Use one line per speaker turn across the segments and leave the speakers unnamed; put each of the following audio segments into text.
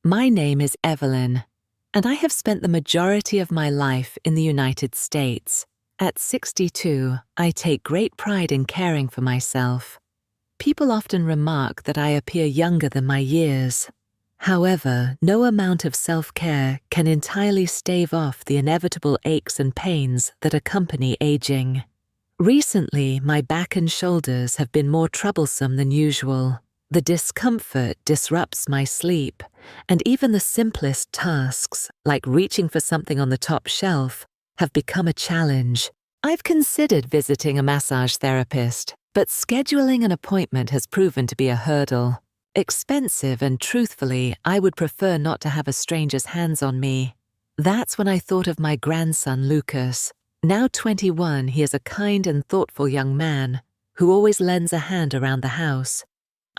My name is Evelyn, and I have spent the majority of my life in the United States. At 62, I take great pride in caring for myself. People often remark that I appear younger than my years. However, no amount of self-care can entirely stave off the inevitable aches and pains that accompany aging. Recently, my back and shoulders have been more troublesome than usual. The discomfort disrupts my sleep, and even the simplest tasks, like reaching for something on the top shelf, have become a challenge. I've considered visiting a massage therapist, but scheduling an appointment has proven to be a hurdle. Expensive, and truthfully, I would prefer not to have a stranger's hands on me. That's when I thought of my grandson, Lucas. Now 21, he is a kind and thoughtful young man who always lends a hand around the house.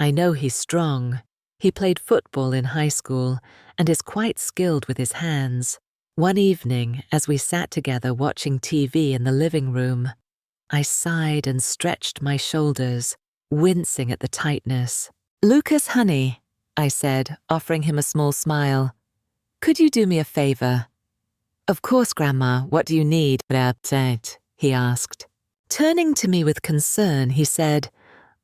I know he's strong. He played football in high school and is quite skilled with his hands. One evening, as we sat together watching TV in the living room, I sighed and stretched my shoulders, wincing at the tightness. "Lucas, honey," I said, offering him a small smile, "could you do me a favor?" "Of course, Grandma. What do you need?" he asked. Turning to me with concern, he said,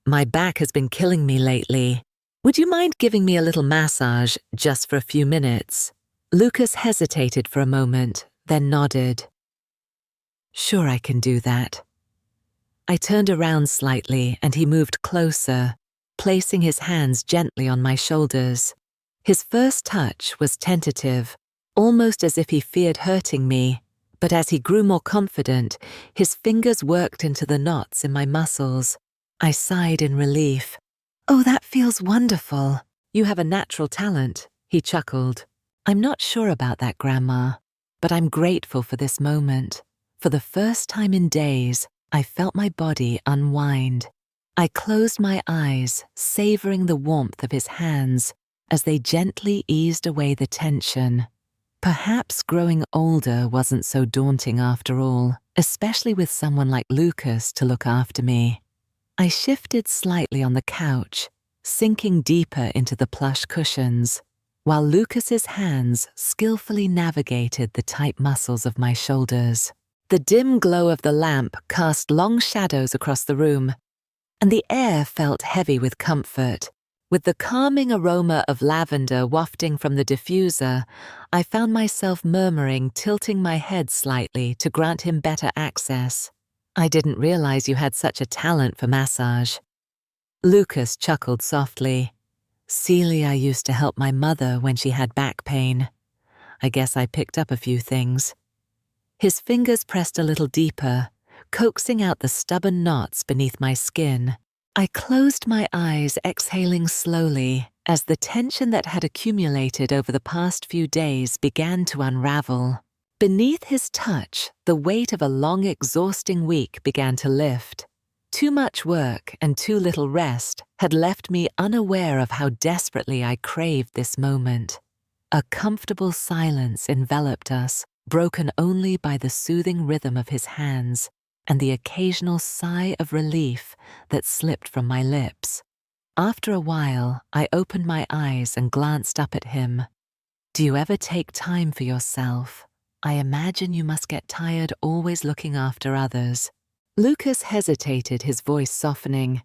"My back has been killing me lately. Would you mind giving me a little massage just for a few minutes?" Lucas hesitated for a moment, then nodded. "Sure, I can do that." I turned around slightly and he moved closer, placing his hands gently on my shoulders. His first touch was tentative, almost as if he feared hurting me, but as he grew more confident, his fingers worked into the knots in my muscles. I sighed in relief. "Oh, that feels wonderful. You have a natural talent," he chuckled. "I'm not sure about that, Grandma, but I'm grateful for this moment. For the first time in days, I felt my body unwind. I closed my eyes, savoring the warmth of his hands as they gently eased away the tension. Perhaps growing older wasn't so daunting after all, especially with someone like Lucas to look after me. I shifted slightly on the couch, sinking deeper into the plush cushions, while Lucas's hands skillfully navigated the tight muscles of my shoulders. The dim glow of the lamp cast long shadows across the room, and the air felt heavy with comfort. With the calming aroma of lavender wafting from the diffuser, I found myself murmuring, tilting my head slightly to grant him better access. "I didn't realize you had such a talent for massage." Lucas chuckled softly. "Celia used to help my mother when she had back pain. I guess I picked up a few things." His fingers pressed a little deeper, coaxing out the stubborn knots beneath my skin. I closed my eyes, exhaling slowly, as the tension that had accumulated over the past few days began to unravel. Beneath his touch, the weight of a long, exhausting week began to lift. Too much work and too little rest had left me unaware of how desperately I craved this moment. A comfortable silence enveloped us, broken only by the soothing rhythm of his hands and the occasional sigh of relief that slipped from my lips. After a while, I opened my eyes and glanced up at him. "Do you ever take time for yourself? I imagine you must get tired always looking after others." Lucas hesitated, his voice softening.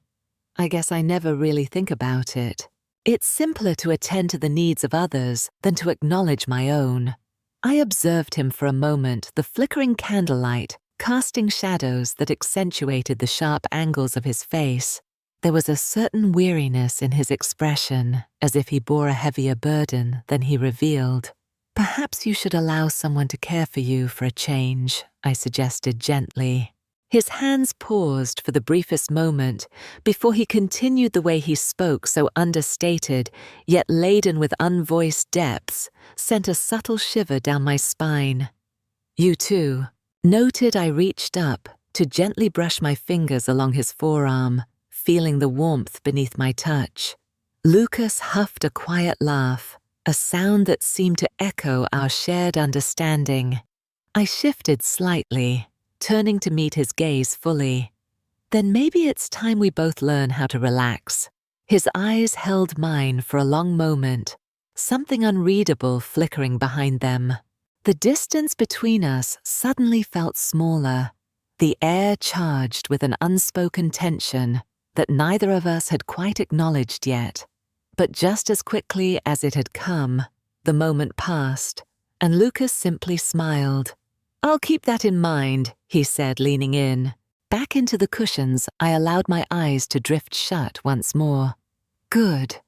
"I guess I never really think about it. It's simpler to attend to the needs of others than to acknowledge my own." I observed him for a moment, the flickering candlelight casting shadows that accentuated the sharp angles of his face. There was a certain weariness in his expression, as if he bore a heavier burden than he revealed. "Perhaps you should allow someone to care for you for a change," I suggested gently. His hands paused for the briefest moment before he continued the way he spoke, so understated, yet laden with unvoiced depths, sent a subtle shiver down my spine. "You too." Noted, I reached up to gently brush my fingers along his forearm, feeling the warmth beneath my touch. Lucas huffed a quiet laugh, a sound that seemed to echo our shared understanding. I shifted slightly, turning to meet his gaze fully. "Then maybe it's time we both learn how to relax." His eyes held mine for a long moment, something unreadable flickering behind them. The distance between us suddenly felt smaller, the air charged with an unspoken tension that neither of us had quite acknowledged yet. But just as quickly as it had come, the moment passed, and Lucas simply smiled. "I'll keep that in mind," he said, leaning in. Back into the cushions, I allowed my eyes to drift shut once more. "Good,"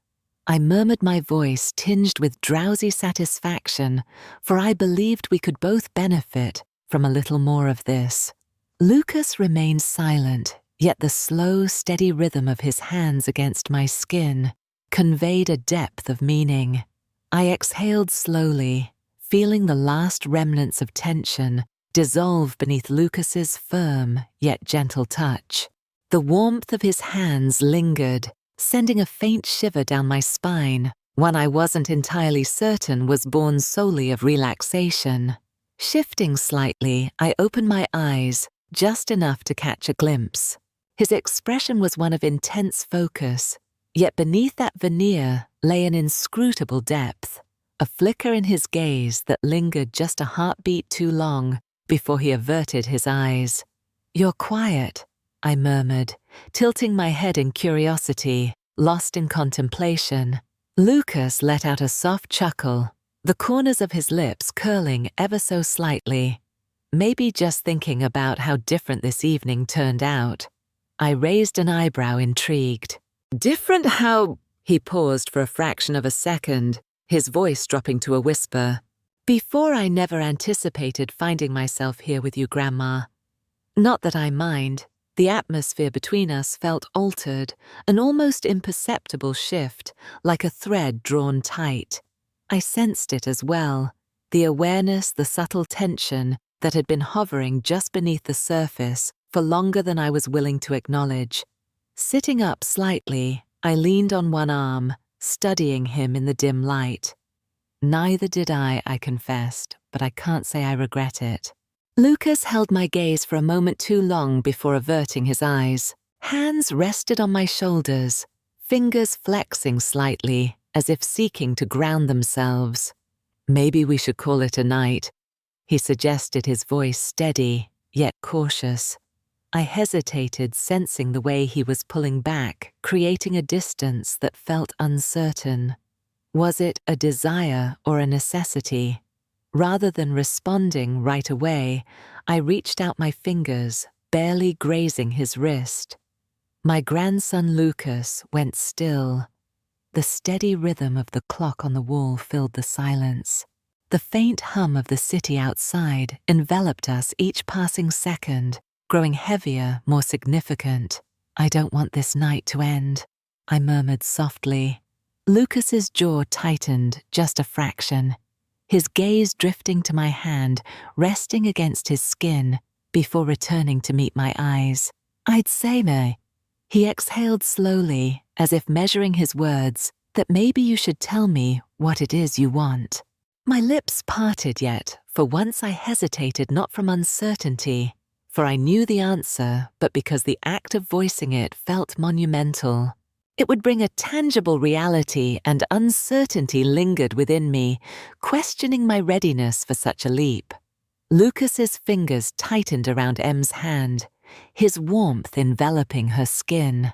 I murmured, my voice tinged with drowsy satisfaction, for I believed we could both benefit from a little more of this. Lucas remained silent, yet the slow, steady rhythm of his hands against my skin conveyed a depth of meaning. I exhaled slowly, feeling the last remnants of tension dissolve beneath Lucas's firm yet gentle touch. The warmth of his hands lingered, sending a faint shiver down my spine, one I wasn't entirely certain was born solely of relaxation. Shifting slightly, I opened my eyes, just enough to catch a glimpse. His expression was one of intense focus, yet beneath that veneer lay an inscrutable depth, a flicker in his gaze that lingered just a heartbeat too long before he averted his eyes. "You're quiet," I murmured, tilting my head in curiosity, lost in contemplation. Lucas let out a soft chuckle, the corners of his lips curling ever so slightly. Maybe just thinking about how different this evening turned out. I raised an eyebrow, intrigued. "Different how—" He paused for a fraction of a second, his voice dropping to a whisper. "Before I never anticipated finding myself here with you, Grandma. Not that I mind. The atmosphere between us felt altered, an almost imperceptible shift, like a thread drawn tight. I sensed it as well, the awareness, the subtle tension that had been hovering just beneath the surface for longer than I was willing to acknowledge. Sitting up slightly, I leaned on one arm, studying him in the dim light. Neither did I confessed, but I can't say I regret it. Lucas held my gaze for a moment too long before averting his eyes. Hands rested on my shoulders, fingers flexing slightly, as if seeking to ground themselves. "Maybe we should call it a night," he suggested, his voice steady, yet cautious. I hesitated, sensing the way he was pulling back, creating a distance that felt uncertain. Was it a desire or a necessity? Rather than responding right away, I reached out my fingers, barely grazing his wrist. My grandson Lucas went still. The steady rhythm of the clock on the wall filled the silence. The faint hum of the city outside enveloped us each passing second, growing heavier, more significant. "I don't want this night to end," I murmured softly. Lucas's jaw tightened just a fraction, his gaze drifting to my hand, resting against his skin before returning to meet my eyes. "I'd say, May." He exhaled slowly, as if measuring his words, "that maybe you should tell me what it is you want." My lips parted, yet for once I hesitated, not from uncertainty, for I knew the answer, but because the act of voicing it felt monumental. It would bring a tangible reality, and uncertainty lingered within me, questioning my readiness for such a leap. Lucas's fingers tightened around Em's hand, his warmth enveloping her skin.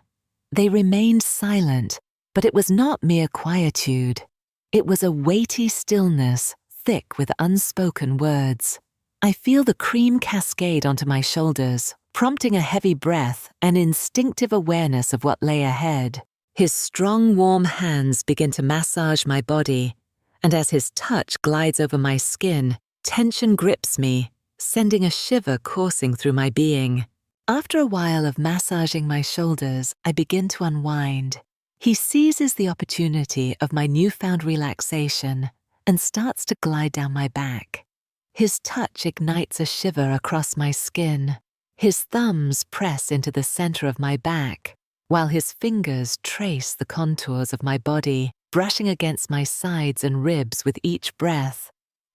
They remained silent, but it was not mere quietude. It was a weighty stillness, thick with unspoken words. I feel the cream cascade onto my shoulders, prompting a heavy breath, an instinctive awareness of what lay ahead. His strong, warm hands begin to massage my body, and as his touch glides over my skin, tension grips me, sending a shiver coursing through my being. After a while of massaging my shoulders, I begin to unwind. He seizes the opportunity of my newfound relaxation and starts to glide down my back. His touch ignites a shiver across my skin. His thumbs press into the center of my back, while his fingers trace the contours of my body, brushing against my sides and ribs with each breath.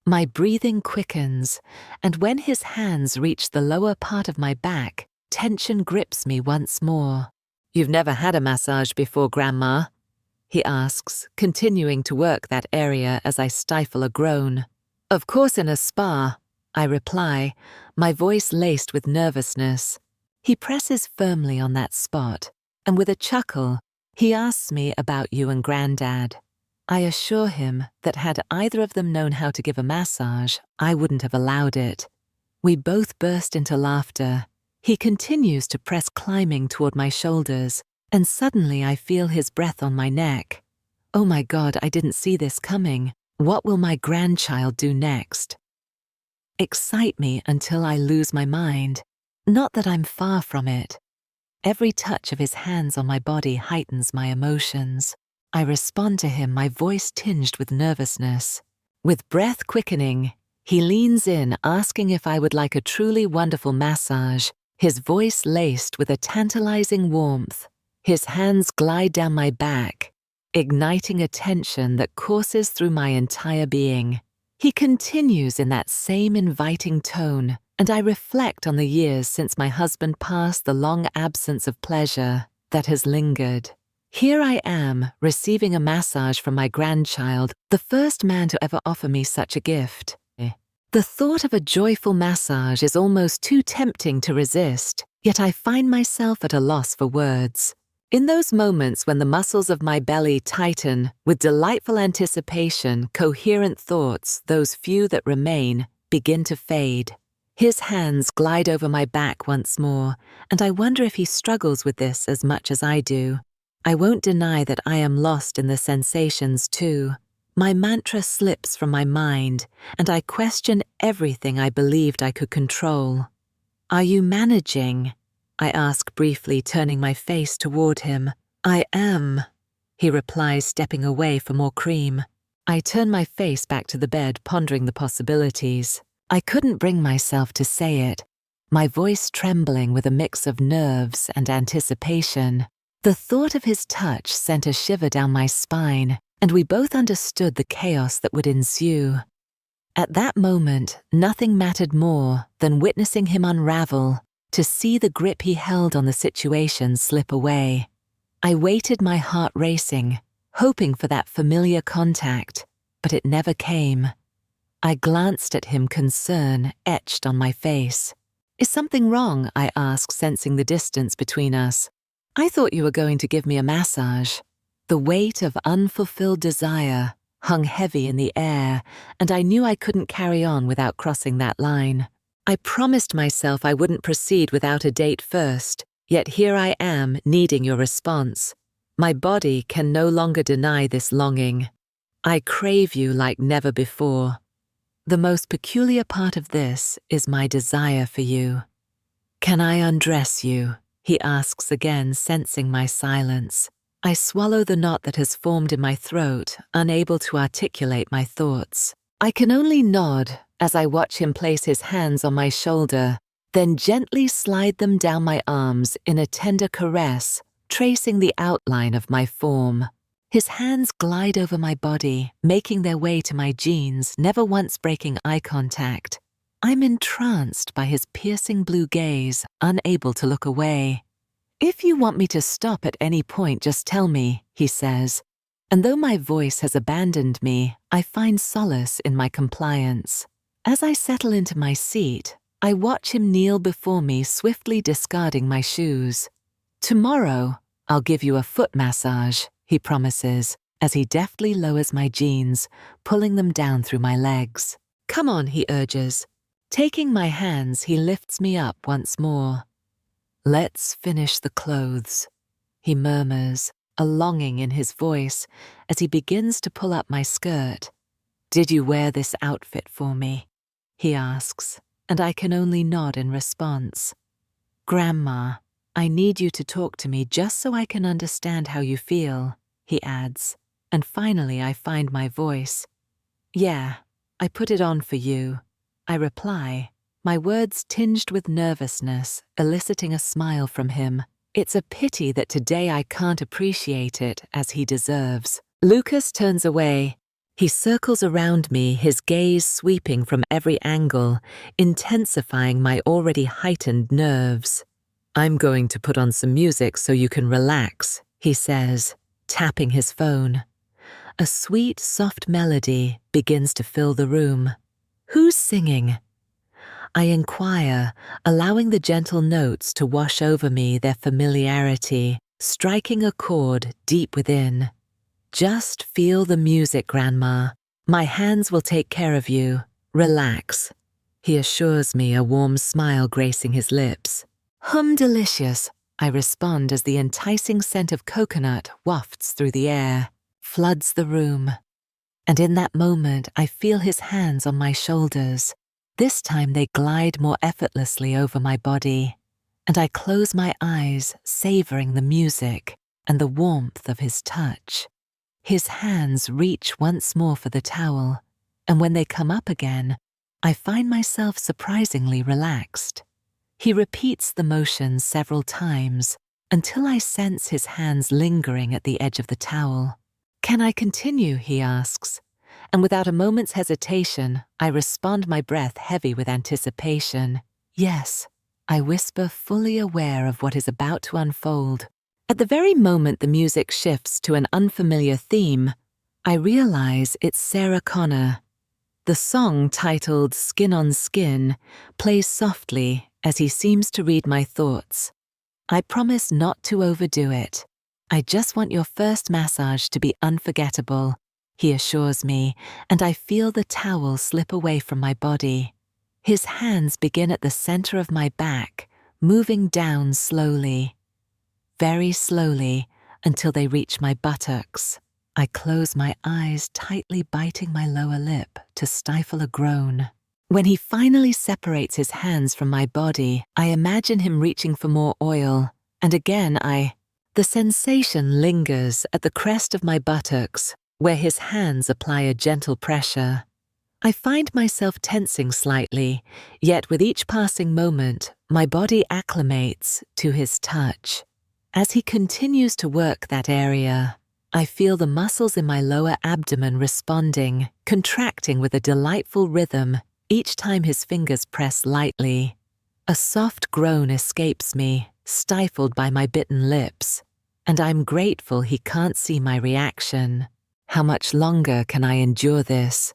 My breathing quickens, and when his hands reach the lower part of my back, tension grips me once more. "You've never had a massage before, Grandma?" he asks, continuing to work that area as I stifle a groan. Of course in a spa, I reply, my voice laced with nervousness. He presses firmly on that spot, and with a chuckle, he asks me about you and Granddad. I assure him that had either of them known how to give a massage, I wouldn't have allowed it. We both burst into laughter. He continues to press climbing toward my shoulders, and suddenly I feel his breath on my neck. Oh my God, I didn't see this coming. What will my grandchild do next? Excite me until I lose my mind. Not that I'm far from it. Every touch of his hands on my body heightens my emotions. I respond to him, my voice tinged with nervousness. With breath quickening, he leans in, asking if I would like a truly wonderful massage, his voice laced with a tantalizing warmth. His hands glide down my back, igniting a tension that courses through my entire being. He continues in that same inviting tone, and I reflect on the years since my husband passed, the long absence of pleasure that has lingered. Here I am, receiving a massage from my grandchild, the first man to ever offer me such a gift. The thought of a joyful massage is almost too tempting to resist, yet I find myself at a loss for words. In those moments when the muscles of my belly tighten with delightful anticipation, coherent thoughts, those few that remain, begin to fade. His hands glide over my back once more, and I wonder if he struggles with this as much as I do. I won't deny that I am lost in the sensations too. My mantra slips from my mind, and I question everything I believed I could control. Are you managing? I ask briefly, turning my face toward him. I am, he replies, stepping away for more cream. I turn my face back to the bed, pondering the possibilities. I couldn't bring myself to say it, my voice trembling with a mix of nerves and anticipation. The thought of his touch sent a shiver down my spine, and we both understood the chaos that would ensue. At that moment, nothing mattered more than witnessing him unravel, to see the grip he held on the situation slip away. I waited, my heart racing, hoping for that familiar contact, but it never came. I glanced at him, concern etched on my face. Is something wrong? I asked, sensing the distance between us. I thought you were going to give me a massage. The weight of unfulfilled desire hung heavy in the air, and I knew I couldn't carry on without crossing that line. I promised myself I wouldn't proceed without a date first, yet here I am, needing your response. My body can no longer deny this longing. I crave you like never before. The most peculiar part of this is my desire for you. Can I undress you? He asks again, sensing my silence. I swallow the knot that has formed in my throat, unable to articulate my thoughts. I can only nod as I watch him place his hands on my shoulder, then gently slide them down my arms in a tender caress, tracing the outline of my form. His hands glide over my body, making their way to my jeans, never once breaking eye contact. I'm entranced by his piercing blue gaze, unable to look away. If you want me to stop at any point, just tell me, he says. And though my voice has abandoned me, I find solace in my compliance. As I settle into my seat, I watch him kneel before me, swiftly discarding my shoes. Tomorrow, I'll give you a foot massage, he promises, as he deftly lowers my jeans, pulling them down through my legs. Come on, he urges. Taking my hands, he lifts me up once more. Let's finish the clothes, he murmurs, a longing in his voice as he begins to pull up my skirt. Did you wear this outfit for me? He asks, and I can only nod in response. Grandma, I need you to talk to me just so I can understand how you feel, he adds, and finally I find my voice. Yeah, I put it on for you, I reply, my words tinged with nervousness, eliciting a smile from him. It's a pity that today I can't appreciate it as he deserves. Lucas turns away. He circles around me, his gaze sweeping from every angle, intensifying my already heightened nerves. I'm going to put on some music so you can relax, he says, tapping his phone. A sweet, soft melody begins to fill the room. Who's singing? I inquire, allowing the gentle notes to wash over me, their familiarity, striking a chord deep within. Just feel the music, Grandma. My hands will take care of you. Relax, he assures me, a warm smile gracing his lips. Delicious, I respond as the enticing scent of coconut wafts through the air, floods the room. And in that moment, I feel his hands on my shoulders. This time they glide more effortlessly over my body, and I close my eyes, savoring the music and the warmth of his touch. His hands reach once more for the towel, and when they come up again, I find myself surprisingly relaxed. He repeats the motion several times until I sense his hands lingering at the edge of the towel. Can I continue, he asks, and without a moment's hesitation, I respond, my breath heavy with anticipation. Yes, I whisper, fully aware of what is about to unfold. At the very moment the music shifts to an unfamiliar theme, I realize it's Sarah Connor. The song, titled Skin on Skin, plays softly as he seems to read my thoughts. I promise not to overdo it. I just want your first massage to be unforgettable, he assures me, and I feel the towel slip away from my body. His hands begin at the center of my back, moving down slowly, very slowly, until they reach my buttocks. I close my eyes, tightly biting my lower lip to stifle a groan. When he finally separates his hands from my body, I imagine him reaching for more oil, and again the sensation lingers at the crest of my buttocks, where his hands apply a gentle pressure. I find myself tensing slightly, yet with each passing moment, my body acclimates to his touch. As he continues to work that area, I feel the muscles in my lower abdomen responding, contracting with a delightful rhythm each time his fingers press lightly. A soft groan escapes me, stifled by my bitten lips, and I'm grateful he can't see my reaction. How much longer can I endure this?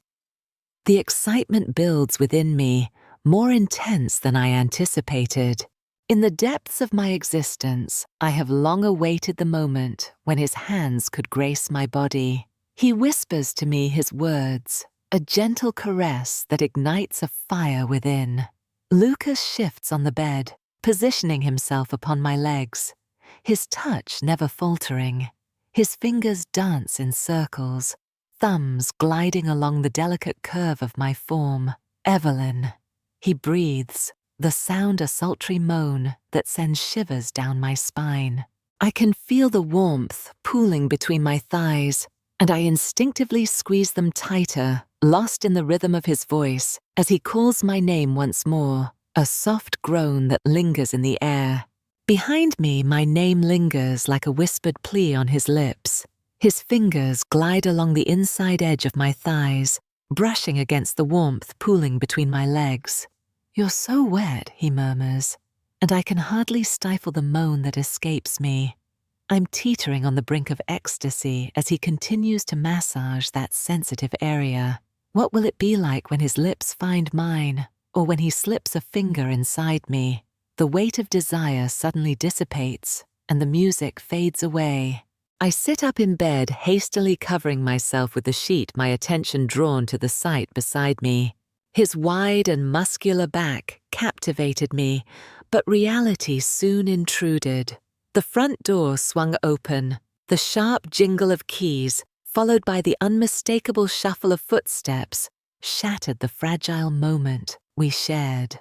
The excitement builds within me, more intense than I anticipated. In the depths of my existence, I have long awaited the moment when his hands could grace my body. He whispers to me his words, a gentle caress that ignites a fire within. Lucas shifts on the bed, positioning himself upon my legs, his touch never faltering. His fingers dance in circles, thumbs gliding along the delicate curve of my form. Evelyn. He breathes, the sound a sultry moan that sends shivers down my spine. I can feel the warmth pooling between my thighs, and I instinctively squeeze them tighter, lost in the rhythm of his voice as he calls my name once more, a soft groan that lingers in the air. Behind me, my name lingers like a whispered plea on his lips. His fingers glide along the inside edge of my thighs, brushing against the warmth pooling between my legs. "You're so wet," he murmurs, and I can hardly stifle the moan that escapes me. I'm teetering on the brink of ecstasy as he continues to massage that sensitive area. What will it be like when his lips find mine, or when he slips a finger inside me? The weight of desire suddenly dissipates, and the music fades away. I sit up in bed, hastily covering myself with the sheet, my attention drawn to the sight beside me. His wide and muscular back captivated me, but reality soon intruded. The front door swung open, the sharp jingle of keys, followed by the unmistakable shuffle of footsteps, shattered the fragile moment we shared.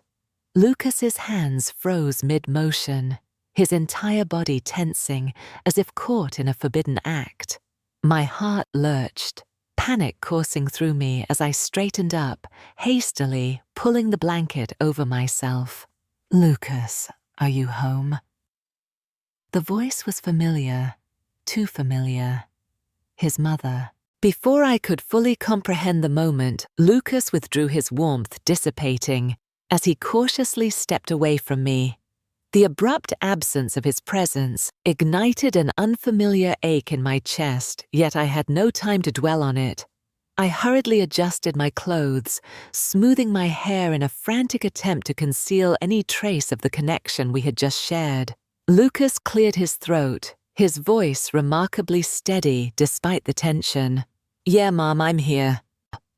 Lucas's hands froze mid-motion, his entire body tensing as if caught in a forbidden act. My heart lurched, panic coursing through me as I straightened up, hastily pulling the blanket over myself. "Lucas, are you home?" The voice was familiar, too familiar. His mother. Before I could fully comprehend the moment, Lucas withdrew, his warmth dissipating as he cautiously stepped away from me. The abrupt absence of his presence ignited an unfamiliar ache in my chest, yet I had no time to dwell on it. I hurriedly adjusted my clothes, smoothing my hair in a frantic attempt to conceal any trace of the connection we had just shared. Lucas cleared his throat, his voice remarkably steady despite the tension. "Yeah, Mom, I'm here."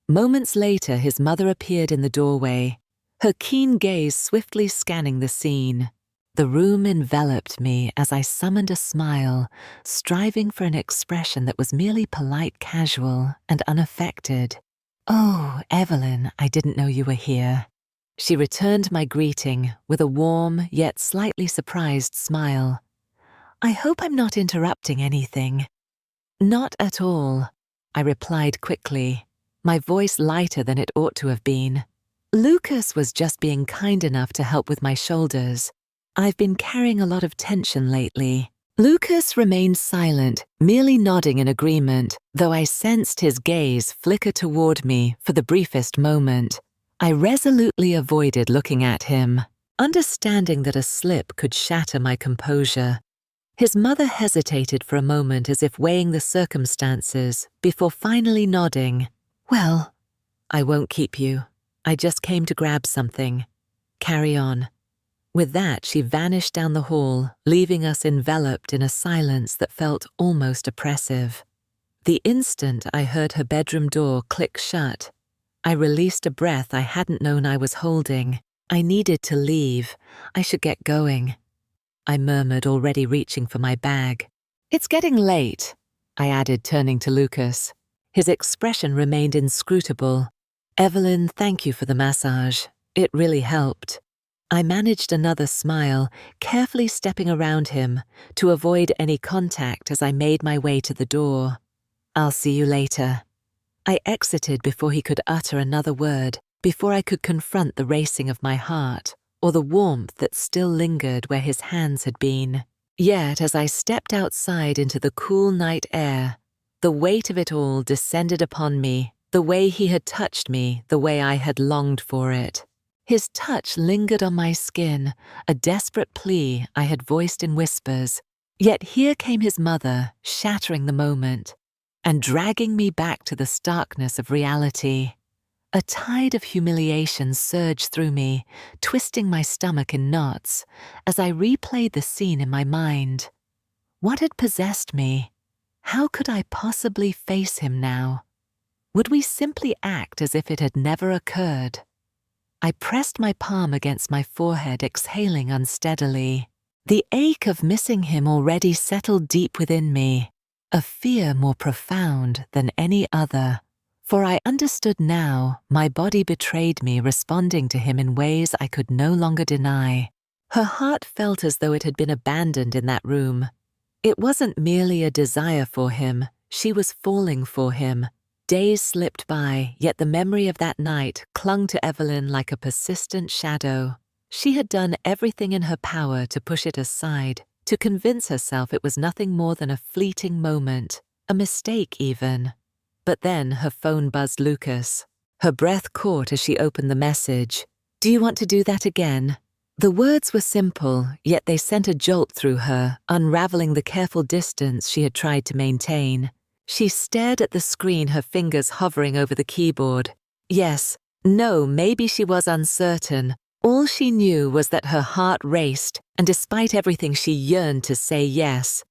Moments later, his mother appeared in the doorway, her keen gaze swiftly scanning the scene. The room enveloped me as I summoned a smile, striving for an expression that was merely polite, casual, and unaffected. "Oh, Evelyn, I didn't know you were here." She returned my greeting with a warm yet slightly surprised smile. "I hope I'm not interrupting anything." "Not at all," I replied quickly, my voice lighter than it ought to have been. "Lucas was just being kind enough to help with my shoulders. I've been carrying a lot of tension lately." Lucas remained silent, merely nodding in agreement, though I sensed his gaze flicker toward me for the briefest moment. I resolutely avoided looking at him, understanding that a slip could shatter my composure. His mother hesitated for a moment as if weighing the circumstances before finally nodding. "Well, I won't keep you. I just came to grab something. Carry on." With that, she vanished down the hall, leaving us enveloped in a silence that felt almost oppressive. The instant I heard her bedroom door click shut, I released a breath I hadn't known I was holding. I needed to leave. I should get going, I murmured, already reaching for my bag. "It's getting late," I added, turning to Lucas. His expression remained inscrutable. "Evelyn, thank you for the massage. It really helped." I managed another smile, carefully stepping around him to avoid any contact as I made my way to the door. "I'll see you later." I exited before he could utter another word, before I could confront the racing of my heart or the warmth that still lingered where his hands had been. Yet as I stepped outside into the cool night air, the weight of it all descended upon me, the way he had touched me, the way I had longed for it. His touch lingered on my skin, a desperate plea I had voiced in whispers. Yet here came his mother, shattering the moment, and dragging me back to the starkness of reality. A tide of humiliation surged through me, twisting my stomach in knots, as I replayed the scene in my mind. What had possessed me? How could I possibly face him now? Would we simply act as if it had never occurred? I pressed my palm against my forehead, exhaling unsteadily. The ache of missing him already settled deep within me, a fear more profound than any other. For I understood now my body betrayed me, responding to him in ways I could no longer deny. Her heart felt as though it had been abandoned in that room. It wasn't merely a desire for him, she was falling for him. Days slipped by, yet the memory of that night clung to Evelyn like a persistent shadow. She had done everything in her power to push it aside, to convince herself it was nothing more than a fleeting moment, a mistake even. But then her phone buzzed Lucas. Her breath caught as she opened the message. "Do you want to do that again?" The words were simple, yet they sent a jolt through her, unraveling the careful distance she had tried to maintain. She stared at the screen, her fingers hovering over the keyboard. Yes, no, maybe she was uncertain. All she knew was that her heart raced, and despite everything she yearned to say yes.